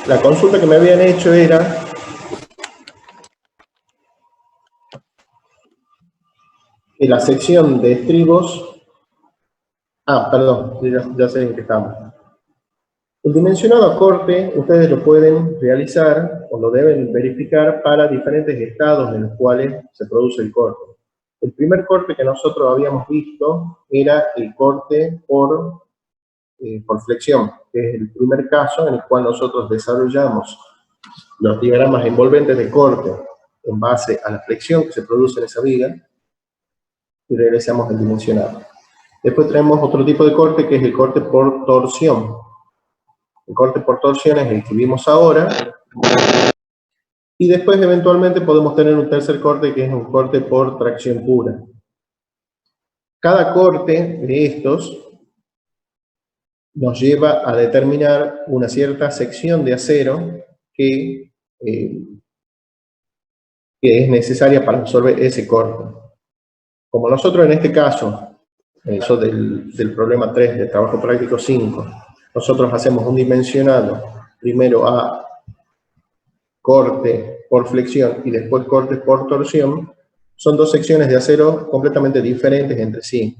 La consulta que me habían hecho era que la sección de estribos... perdón, ya sé en qué estamos. El dimensionado a corte, ustedes lo pueden realizar o lo deben verificar para diferentes estados en los cuales se produce el corte. El primer corte que nosotros habíamos visto era el corte por flexión, que es el primer caso en el cual nosotros desarrollamos los diagramas envolventes de corte en base a la flexión que se produce en esa viga y regresamos el dimensionado. Después tenemos otro tipo de corte que es el corte por torsión. El corte por torsión es el que vimos ahora. Y después eventualmente podemos tener un tercer corte que es un corte por tracción pura. Cada corte de estos nos lleva a determinar una cierta sección de acero que es necesaria para resolver ese corte. Como nosotros en este caso, eso del problema 3, del trabajo práctico 5, nosotros hacemos un dimensionado primero a corte por flexión y después corte por torsión, son dos secciones de acero completamente diferentes entre sí.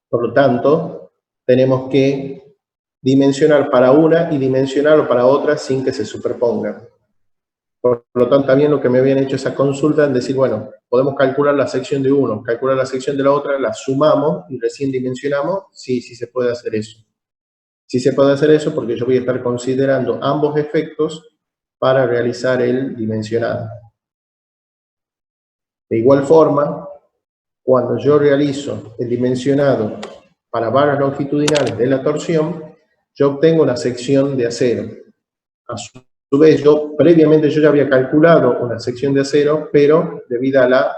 Por lo tanto, tenemos que dimensionar para una y dimensionarlo para otra sin que se superpongan. Por lo tanto, también lo que me habían hecho esa consulta es decir, bueno, podemos calcular la sección de uno, calcular la sección de la otra, la sumamos y recién dimensionamos. Sí, sí se puede hacer eso. Sí se puede hacer eso porque yo voy a estar considerando ambos efectos para realizar el dimensionado. De igual forma, cuando yo realizo el dimensionado para barras longitudinales de la torsión, yo obtengo una sección de acero. A su vez, previamente yo ya había calculado una sección de acero, pero debido a la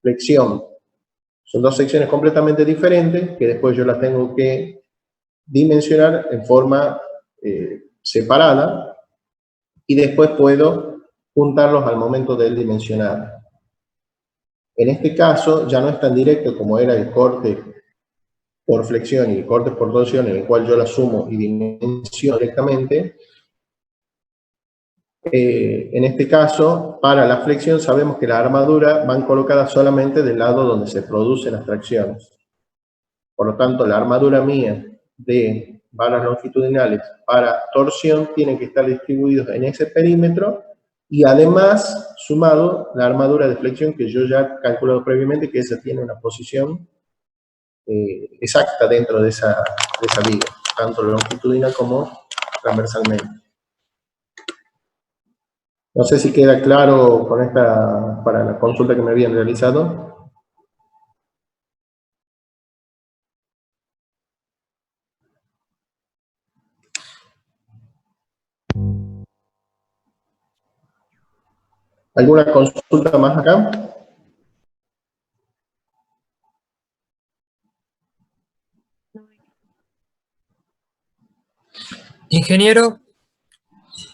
flexión. Son dos secciones completamente diferentes, que después yo las tengo que dimensionar en forma separada, y después puedo juntarlos al momento del dimensionado. En este caso, ya no es tan directo como era el corte por flexión y el corte por torsión, en el cual yo la sumo y dimensiono directamente. En este caso, para la flexión sabemos que las armaduras van colocadas solamente del lado donde se producen las tracciones. Por lo tanto, la armadura mía de barras longitudinales para torsión tienen que estar distribuidos en ese perímetro y además sumado la armadura de flexión que yo ya he calculado previamente, que esa tiene una posición exacta dentro de esa viga, tanto longitudinal como transversalmente. No sé si queda claro con esta, para la consulta que me habían realizado. ¿Alguna consulta más acá? Ingeniero,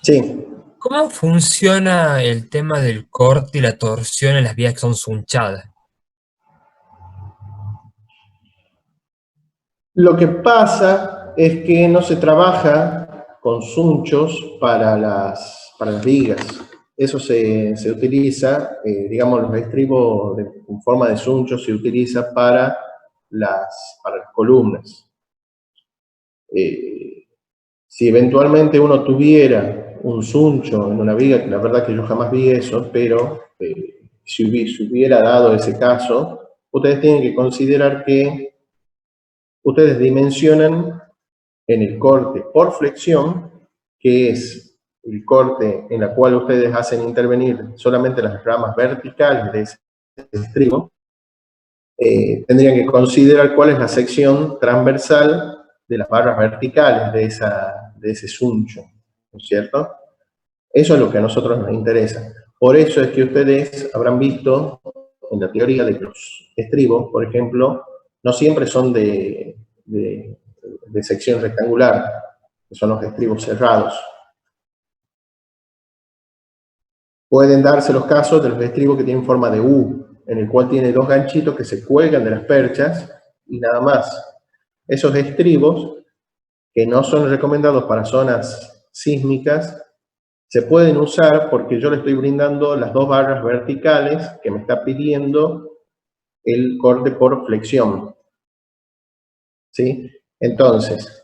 Sí. ¿cómo funciona el tema del corte y la torsión en las vías que son sunchadas? Lo que pasa es que no se trabaja con sunchos para las vigas. Eso se utiliza, digamos, los estribos en forma de suncho se utiliza para las columnas. Si eventualmente uno tuviera un suncho en una viga, que la verdad que yo jamás vi eso, pero si hubiera dado ese caso, ustedes tienen que considerar que ustedes dimensionan en el corte por flexión, que es el corte en el cual ustedes hacen intervenir solamente las ramas verticales de ese estribo, tendrían que considerar cuál es la sección transversal de las barras verticales de ese suncho, ¿no es cierto? Eso es lo que a nosotros nos interesa. Por eso es que ustedes habrán visto en la teoría de los estribos, por ejemplo, no siempre son de sección rectangular, que son los estribos cerrados. Pueden darse los casos de los estribos que tienen forma de U, en el cual tiene dos ganchitos que se cuelgan de las perchas y nada más. Esos estribos, que no son recomendados para zonas sísmicas, se pueden usar porque yo le estoy brindando las dos barras verticales que me está pidiendo el corte por flexión. ¿Sí? Entonces,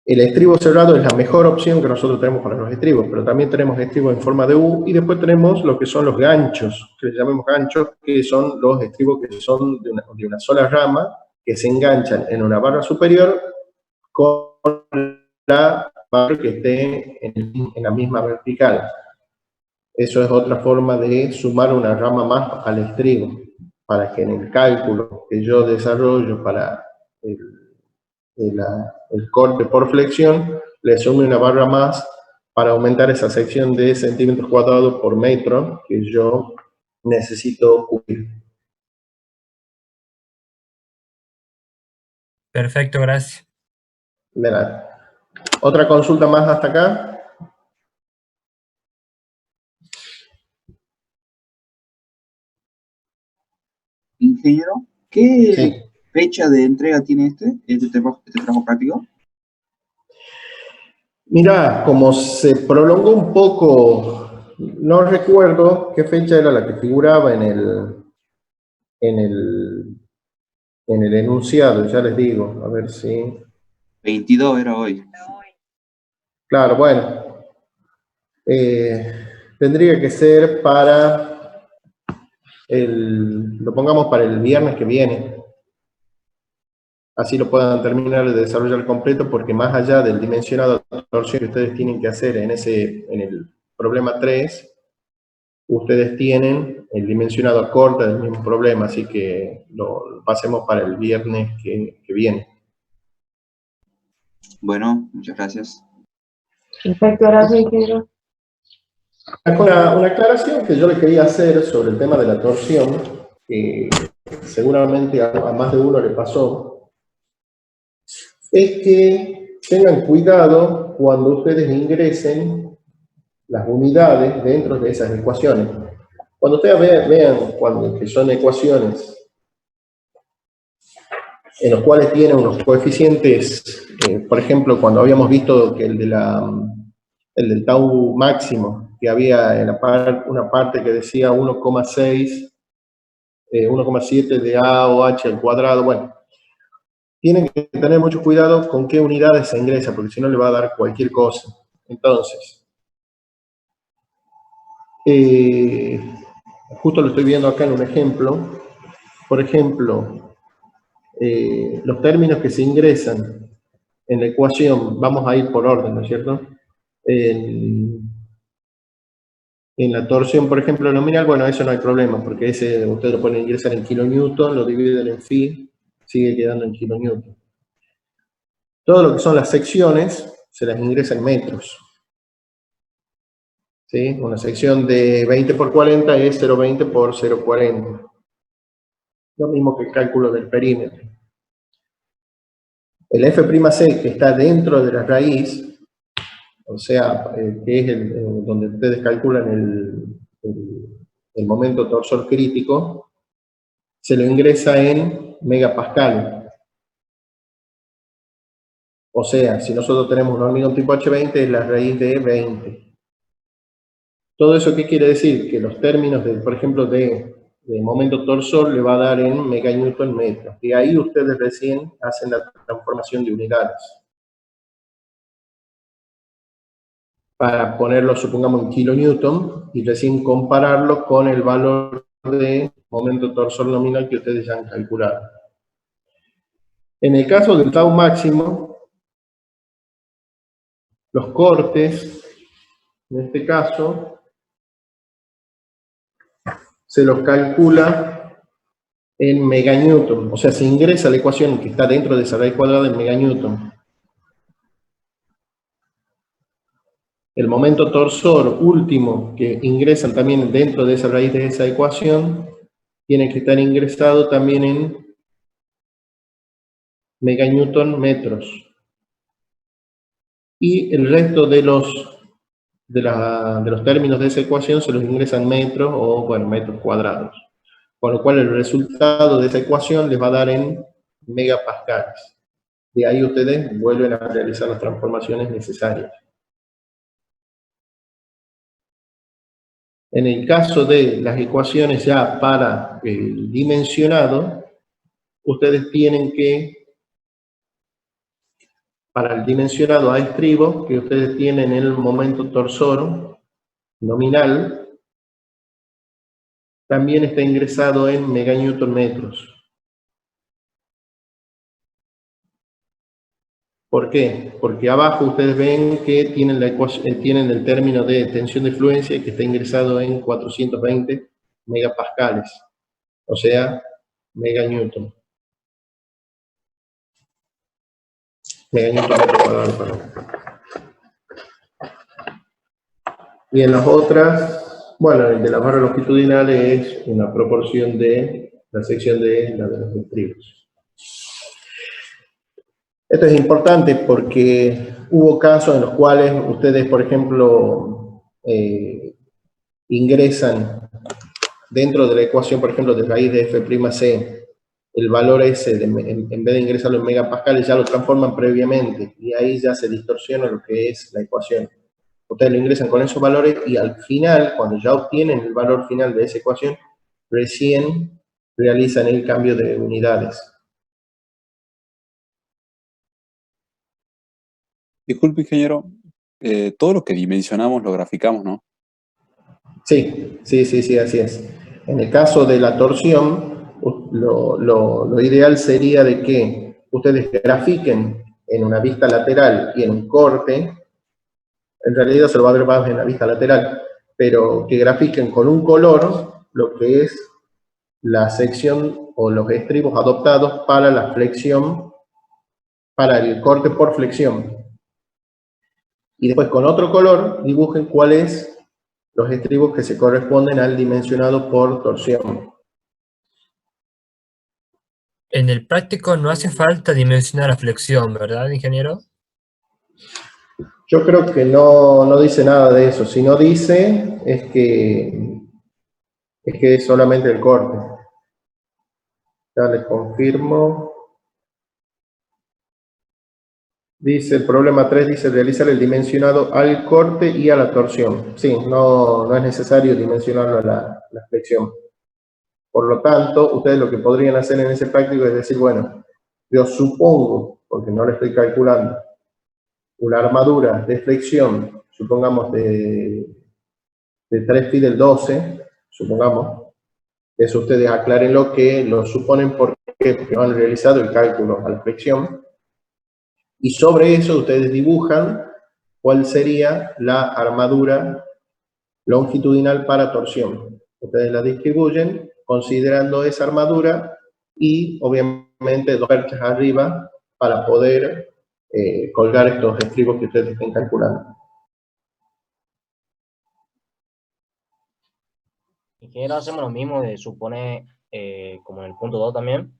el estribo cerrado es la mejor opción que nosotros tenemos para los estribos, pero también tenemos estribos en forma de U, y después tenemos lo que son los ganchos, que le llamamos ganchos, que son los estribos que son de una sola rama, que se enganchan en una barra superior con la barra que esté en la misma vertical. Eso es otra forma de sumar una rama más al estribo, para que en el cálculo que yo desarrollo para el corte por flexión, le sume una barra más para aumentar esa sección de centímetros cuadrados por metro que yo necesito cubrir. Perfecto, gracias. De nada. ¿Otra consulta más hasta acá? Ingeniero, ¿qué Sí. fecha de entrega tiene este trabajo práctico? Mirá, como se prolongó un poco, no recuerdo qué fecha era la que figuraba en el, en el enunciado, ya les digo, a ver si... 22 era hoy. Claro, bueno, tendría que ser para lo pongamos para el viernes que viene. Así lo puedan terminar de desarrollar completo, porque más allá del dimensionado de torsión que ustedes tienen que hacer en el problema 3, ustedes tienen el dimensionado a corta del mismo problema, así que lo pasemos para el viernes que viene. Bueno, muchas gracias. Perfecto, gracias, ingeniero. Una aclaración que yo le quería hacer sobre el tema de la torsión, que seguramente a más de uno le pasó, es que tengan cuidado cuando ustedes ingresen las unidades dentro de esas ecuaciones. Cuando ustedes vean que son ecuaciones en los cuales tienen unos coeficientes, por ejemplo, cuando habíamos visto que el del tau máximo, que había en una parte que decía 1,6, 1,7 de A o H al cuadrado, bueno, tienen que tener mucho cuidado con qué unidades se ingresa, porque si no le va a dar cualquier cosa. Entonces, justo lo estoy viendo acá en un ejemplo. Por ejemplo, los términos que se ingresan en la ecuación, vamos a ir por orden, ¿no es cierto? En la torsión, por ejemplo, nominal, bueno, eso no hay problema, porque ese ustedes lo pueden ingresar en kilonewton, lo dividen en phi, sigue quedando en kilonewton. Todo lo que son las secciones, se las ingresa en metros. ¿Sí? Una sección de 20 por 40 es 0,20 por 0,40. Lo mismo que el cálculo del perímetro. El F'C que está dentro de la raíz, o sea, que es donde ustedes calculan el momento torsor crítico, se lo ingresa en megapascal. O sea, si nosotros tenemos un hormigón tipo H20, es la raíz de 20. ¿Todo eso qué quiere decir? Que los términos, por ejemplo, de momento torsor le va a dar en meganewton metro. Y ahí ustedes recién hacen la transformación de unidades. Para ponerlo, supongamos, en kilonewton, y recién compararlo con el valor de momento torsor nominal que ustedes ya han calculado. En el caso del tau máximo, los cortes, en este caso, se los calcula en meganewton, o sea, se ingresa la ecuación que está dentro de esa raíz cuadrada en meganewton. El momento torsor último que ingresan también dentro de esa raíz de esa ecuación, tiene que estar ingresado también en meganewton metros. Y el resto de los términos de esa ecuación se los ingresan metros o, bueno, metros cuadrados. Con lo cual el resultado de esa ecuación les va a dar en megapascales. De ahí ustedes vuelven a realizar las transformaciones necesarias. En el caso de las ecuaciones ya para el dimensionado, ustedes tienen que, para el dimensionado a estribos, que ustedes tienen el momento torsor nominal, también está ingresado en meganewton metros. ¿Por qué? Porque abajo ustedes ven que tienen, tienen el término de tensión de fluencia que está ingresado en 420 megapascales, o sea, meganewton. Meganewton metro cuadrado, perdón. Y en las otras, bueno, el de las barras longitudinales es una proporción de la sección de la de los estribos. Esto es importante porque hubo casos en los cuales ustedes, por ejemplo, ingresan dentro de la ecuación, por ejemplo, de raíz de F'C, el valor ese, en vez de ingresarlo en megapascales, ya lo transforman previamente, y ahí ya se distorsiona lo que es la ecuación. Ustedes lo ingresan con esos valores, y al final, cuando ya obtienen el valor final de esa ecuación, recién realizan el cambio de unidades. Disculpe, ingeniero, todo lo que dimensionamos lo graficamos, ¿no? Sí, así es. En el caso de la torsión, lo ideal sería de que ustedes grafiquen en una vista lateral y en un corte, en realidad se lo va a ver más en la vista lateral, pero que grafiquen con un color lo que es la sección o los estribos adoptados para la flexión, para el corte por flexión. Y después con otro color dibujen cuáles los estribos que se corresponden al dimensionado por torsión. En el práctico no hace falta dimensionar la flexión, ¿verdad, ingeniero? Yo creo que no dice nada de eso. Si no dice, es que es solamente el corte. Ya les confirmo. Dice, el problema 3 dice realizar el dimensionado al corte y a la torsión. Sí, no es necesario dimensionarlo a la flexión. Por lo tanto, ustedes lo que podrían hacer en ese práctico es decir, bueno, yo supongo, porque no lo estoy calculando, una armadura de flexión, supongamos de 3 pi del 12, supongamos, eso ustedes aclárenlo que lo suponen porque no han realizado el cálculo a la flexión, y sobre eso ustedes dibujan cuál sería la armadura longitudinal para torsión. Ustedes la distribuyen considerando esa armadura y obviamente 2 perchas arriba para poder colgar estos estribos que ustedes estén calculando. Ingeniero, hacemos lo mismo de suponer, como en el punto 2 también,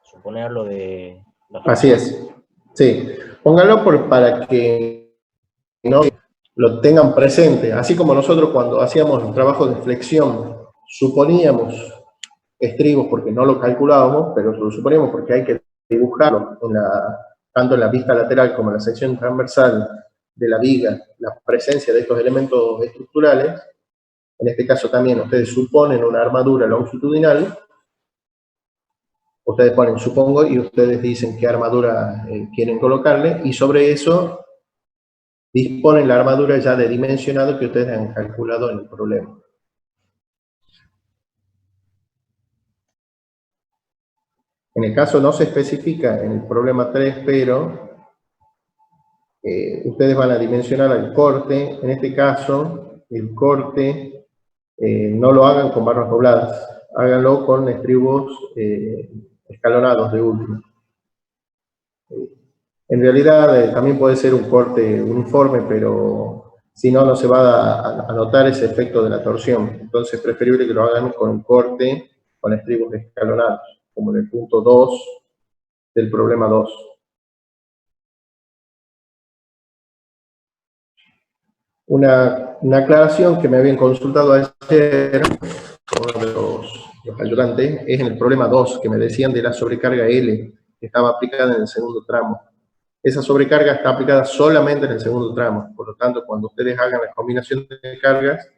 suponer lo de la Así es. Sí. Pónganlo para que no lo tengan presente. Así como nosotros cuando hacíamos el trabajo de flexión suponíamos estribos porque no lo calculábamos, pero lo suponíamos porque hay que dibujarlo tanto en la vista lateral como en la sección transversal de la viga, la presencia de estos elementos estructurales. En este caso también ustedes suponen una armadura longitudinal, ustedes ponen supongo y ustedes dicen qué armadura quieren colocarle, y sobre eso disponen la armadura ya de dimensionado que ustedes han calculado en el problema. En el caso no se especifica en el problema 3, pero ustedes van a dimensionar el corte. En este caso, el corte no lo hagan con barras dobladas, háganlo con estribos escalonados de última. En realidad también puede ser un corte uniforme, pero si no, no se va a notar ese efecto de la torsión. Entonces es preferible que lo hagan con un corte con estribos escalonados, como en el punto 2 del problema 2. Una aclaración que me habían consultado ayer, uno de los ayudantes, es en el problema 2, que me decían de la sobrecarga L, que estaba aplicada en el segundo tramo. Esa sobrecarga está aplicada solamente en el segundo tramo, por lo tanto, cuando ustedes hagan la combinación de cargas,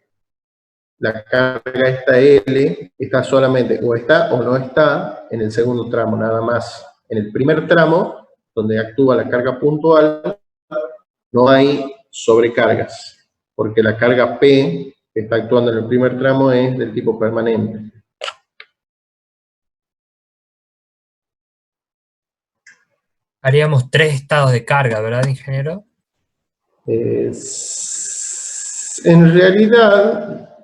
la carga esta L está solamente, o está o no está, en el segundo tramo, nada más. En el primer tramo, donde actúa la carga puntual, no hay sobrecargas, porque la carga P que está actuando en el primer tramo es del tipo permanente. Haríamos 3 estados de carga, ¿verdad, ingeniero? En realidad,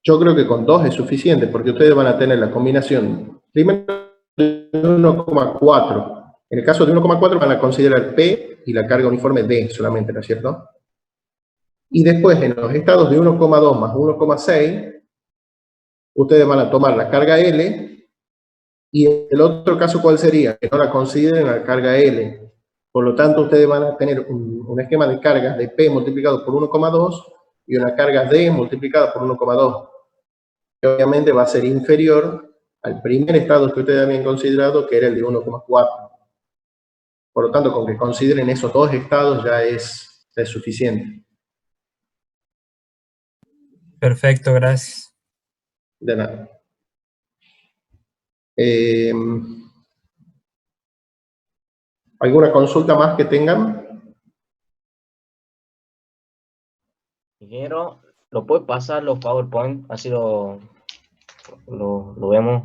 yo creo que con 2 es suficiente, porque ustedes van a tener la combinación, primero de 1,4. En el caso de 1,4 van a considerar P y la carga uniforme D solamente, ¿no es cierto? Y después, en los estados de 1,2 más 1,6, ustedes van a tomar la carga L, y el otro caso, ¿cuál sería? Que no la consideren la carga L. Por lo tanto, ustedes van a tener un esquema de cargas de P multiplicado por 1,2 y una carga D multiplicada por 1,2. Que obviamente va a ser inferior al primer estado que ustedes habían considerado, que era el de 1,4. Por lo tanto, con que consideren esos 2 estados ya es suficiente. Perfecto, gracias. De nada. ¿Alguna consulta más que tengan? Ingeniero, ¿lo puede pasar los PowerPoint? Así lo vemos.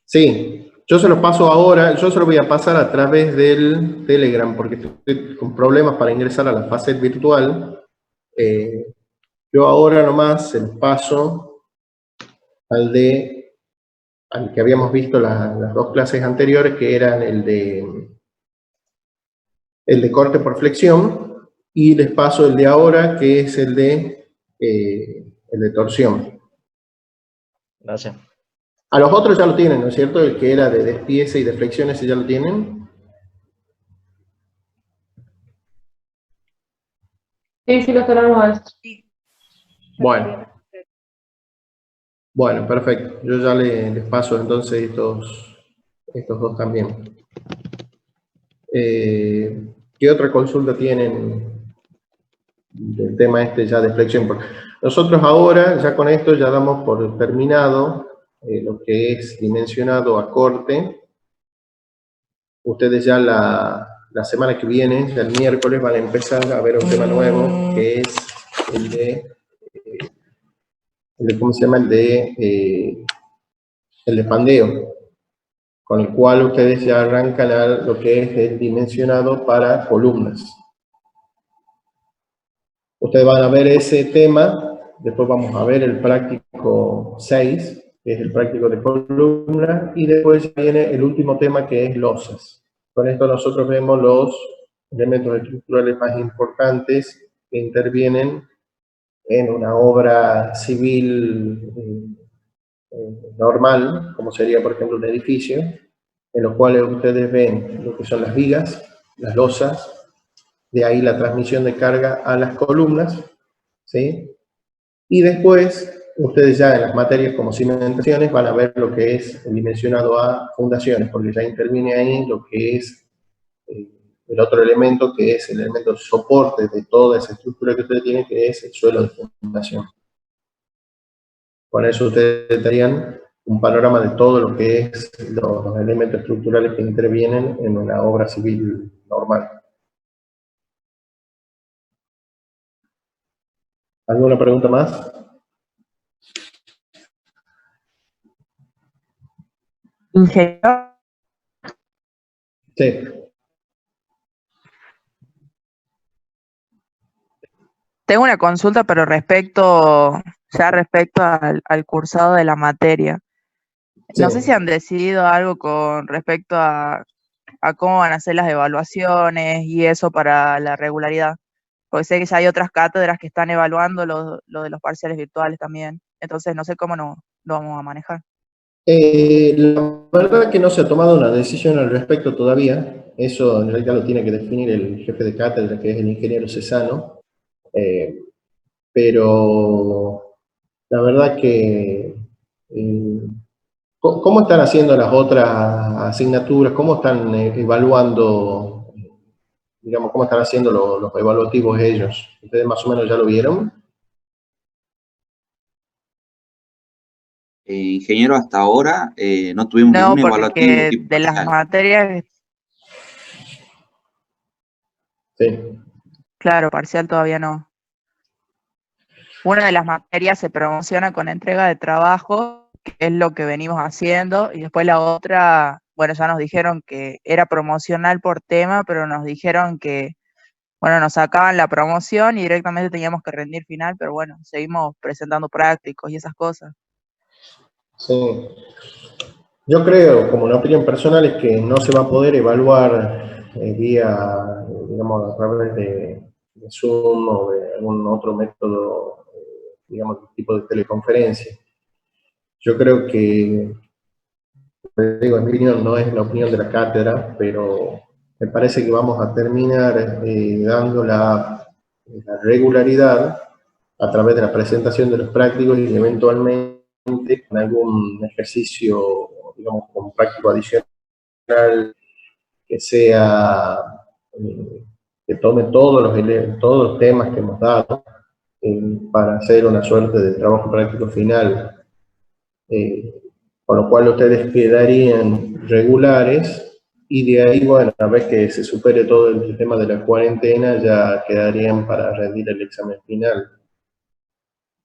Sí, yo se lo paso ahora, yo se lo voy a pasar a través del Telegram, porque estoy con problemas para ingresar a la fase virtual. Yo ahora nomás se los paso al que habíamos visto las 2 clases anteriores, que eran el de corte por flexión, y les paso el de ahora, que es el de torsión. Gracias. A los otros ya lo tienen, ¿no es cierto? El que era de despiece y de flexión, ese ya lo tienen. Sí, lo tenemos. Bueno, perfecto. Yo ya les paso entonces estos 2 también. ¿Qué otra consulta tienen del tema este ya de flexión? Porque nosotros ahora, ya con esto, ya damos por terminado lo que es dimensionado a corte. Ustedes ya la semana que viene, ya el miércoles, van a empezar a ver un tema nuevo, que es el de ¿cómo se llama? El de pandeo, con el cual ustedes ya arrancan lo que es el dimensionado para columnas. Ustedes van a ver ese tema, después vamos a ver el práctico 6, que es el práctico de columna, y después viene el último tema, que es losas. Con esto nosotros vemos los elementos estructurales más importantes que intervienen en una obra civil normal, como sería por ejemplo un edificio, en los cuales ustedes ven lo que son las vigas, las losas, de ahí la transmisión de carga a las columnas, ¿sí? Y después, ustedes ya en las materias como cimentaciones van a ver lo que es el dimensionado a fundaciones, porque ya interviene ahí lo que es el otro elemento, que es el elemento de soporte de toda esa estructura que ustedes tienen, que es el suelo de fundación. Con eso ustedes tendrían un panorama de todo lo que es los elementos estructurales que intervienen en una obra civil normal. ¿Alguna pregunta más? Ingeniero, Sí. tengo una consulta, pero respecto al cursado de la materia. Sí. No sé si han decidido algo con respecto a cómo van a ser las evaluaciones y eso para la regularidad. Porque sé que ya hay otras cátedras que están evaluando lo de los parciales virtuales también. Entonces no sé cómo lo vamos a manejar. La verdad que no se ha tomado una decisión al respecto todavía. Eso en realidad lo tiene que definir el jefe de cátedra, que es el ingeniero Cesano. Pero la verdad que ¿cómo están haciendo las otras asignaturas? ¿Cómo están evaluando, digamos, cómo están haciendo los evaluativos ellos? ¿Ustedes más o menos ya lo vieron? ingeniero, hasta ahora no tuvimos No, ningún evaluativo porque tipo de las parcial. materias, Sí. claro, parcial todavía no. Una de las materias se promociona con entrega de trabajo, que es lo que venimos haciendo, y después la otra, bueno, ya nos dijeron que era promocional por tema, pero nos dijeron que, bueno, nos sacaban la promoción y directamente teníamos que rendir final, pero bueno, seguimos presentando prácticos y esas cosas. Sí. Yo creo, como una opinión personal, es que no se va a poder evaluar vía, digamos, a través de Zoom o de algún otro método, digamos, tipo de teleconferencia. Yo creo que, digo, en mi opinión, no es la opinión de la cátedra, pero me parece que vamos a terminar dando la regularidad a través de la presentación de los prácticos y eventualmente con algún ejercicio, digamos, con práctico adicional que sea, que tome todos los temas que hemos dado para hacer una suerte de trabajo práctico final, con lo cual ustedes quedarían regulares y de ahí, bueno, una vez que se supere todo el tema de la cuarentena, ya quedarían para rendir el examen final.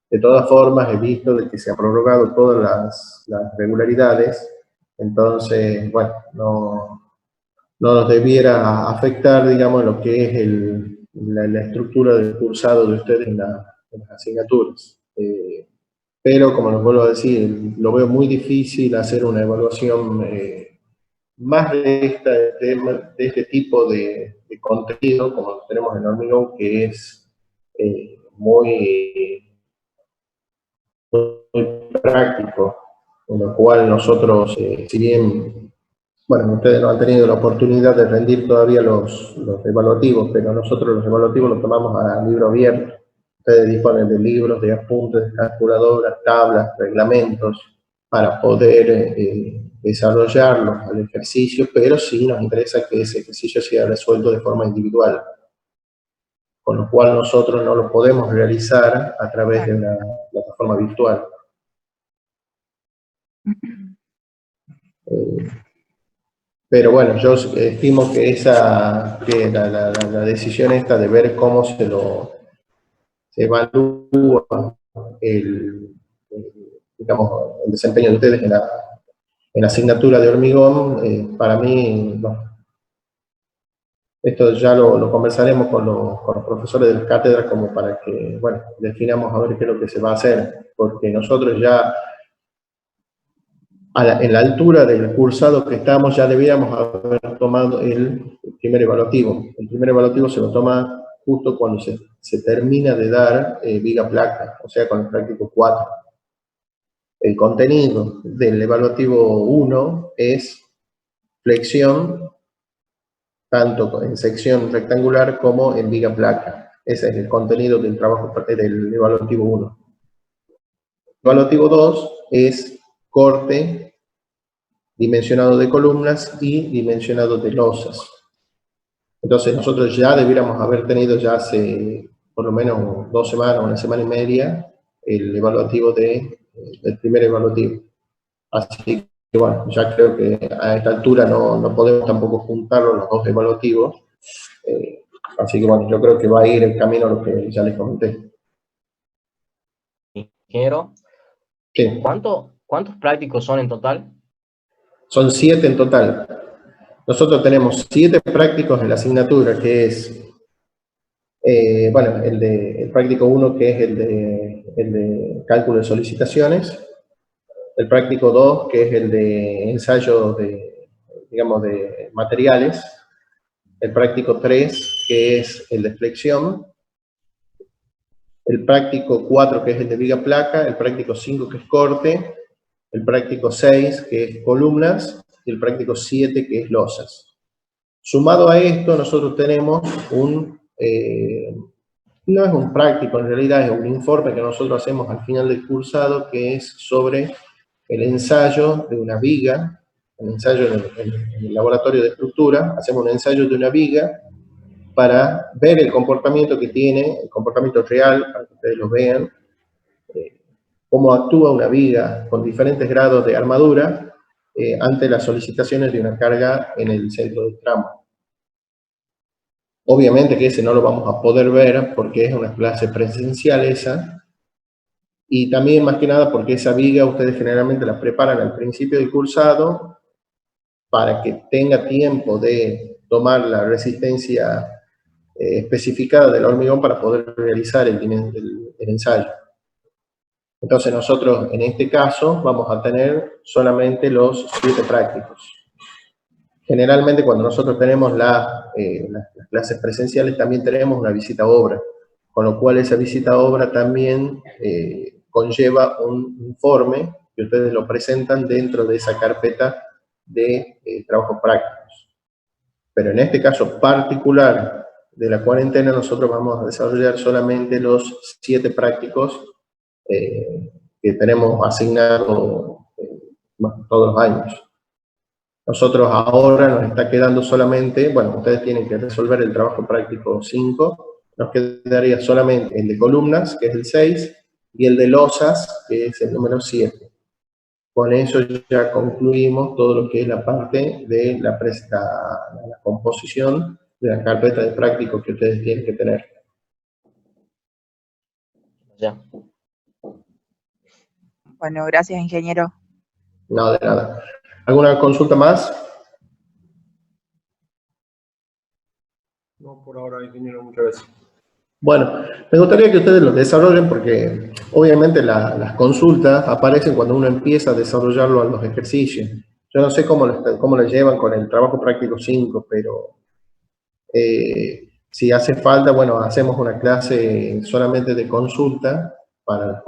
De todas formas, he visto de que se han prorrogado todas las regularidades, entonces, bueno, no nos debiera afectar, digamos, lo que es la estructura del cursado de ustedes en las asignaturas. Pero, como les vuelvo a decir, lo veo muy difícil hacer una evaluación más de este tipo de contenido, como tenemos en Hormigón, que es muy práctico, con lo cual nosotros, si bien, bueno, ustedes no han tenido la oportunidad de rendir todavía los evaluativos, pero nosotros los evaluativos los tomamos a libro abierto. Ustedes disponen de libros, de apuntes, de calculadoras, tablas, reglamentos, para poder desarrollarlos al ejercicio, pero sí nos interesa que ese ejercicio sea resuelto de forma individual, con lo cual nosotros no lo podemos realizar a través de una plataforma virtual. Pero bueno, yo estimo que la decisión esta de ver cómo se evalúa digamos, el desempeño de ustedes en la asignatura de Hormigón, para mí, bueno, esto ya lo conversaremos con los profesores de las cátedras como para que, bueno, definamos a ver qué es lo que se va a hacer, porque nosotros ya en la altura del cursado que estamos ya deberíamos haber tomado el primer evaluativo. El primer evaluativo se lo toma justo cuando se termina de dar viga placa, o sea, con el práctico 4. El contenido del evaluativo 1 es flexión, tanto en sección rectangular como en viga placa. Ese es el contenido del trabajo del evaluativo 1. El evaluativo 2 es corte, dimensionado de columnas y dimensionado de losas. Entonces nosotros ya debiéramos haber tenido ya hace por lo menos 2 semanas, 1 semana y media, el evaluativo del primer evaluativo. Así que bueno, ya creo que a esta altura no podemos tampoco juntarlos los dos evaluativos. Así que bueno, yo creo que va a ir el camino a lo que ya les comenté. Ingeniero, ¿Qué? ¿cuántos prácticos son en total? Son 7 en total. Nosotros tenemos 7 prácticos en la asignatura, que es, bueno, el práctico 1, que es el de cálculo de solicitaciones, el práctico 2, que es el de ensayo digamos, de materiales, el práctico 3, que es el de flexión, el práctico 4, que es el de viga placa, el práctico 5, que es corte, el práctico 6, que es columnas, y el práctico 7, que es losas. Sumado a esto, nosotros tenemos no es un práctico, en realidad es un informe que nosotros hacemos al final del cursado, que es sobre el ensayo de una viga, un ensayo en el laboratorio de estructura, hacemos un ensayo de una viga para ver el comportamiento que tiene, el comportamiento real, para que ustedes lo vean, cómo actúa una viga con diferentes grados de armadura ante las solicitaciones de una carga en el centro del tramo. Obviamente que ese no lo vamos a poder ver porque es una clase presencial esa, y también más que nada porque esa viga ustedes generalmente la preparan al principio del cursado para que tenga tiempo de tomar la resistencia especificada del hormigón para poder realizar el ensayo. Entonces nosotros en este caso vamos a tener solamente los 7 prácticos. Generalmente cuando nosotros tenemos las clases presenciales también tenemos una visita a obra, con lo cual esa visita a obra también conlleva un informe que ustedes lo presentan dentro de esa carpeta de trabajos prácticos. Pero en este caso particular de la cuarentena nosotros vamos a desarrollar solamente los 7 prácticos que tenemos asignados todos los años. Nosotros ahora nos está quedando solamente, bueno, ustedes tienen que resolver el trabajo práctico 5, nos quedaría solamente el de columnas, que es el 6, y el de losas, que es el número 7. Con eso ya concluimos todo lo que es la parte de la composición de la carpeta de prácticos que ustedes tienen que tener. Ya. Bueno, gracias, ingeniero. No, de nada. ¿Alguna consulta más? No, por ahora, ingeniero, muchas gracias. Bueno, me gustaría que ustedes lo desarrollen porque obviamente las consultas aparecen cuando uno empieza a desarrollarlo a los ejercicios. Yo no sé cómo lo llevan con el trabajo práctico 5, pero si hace falta, bueno, hacemos una clase solamente de consulta para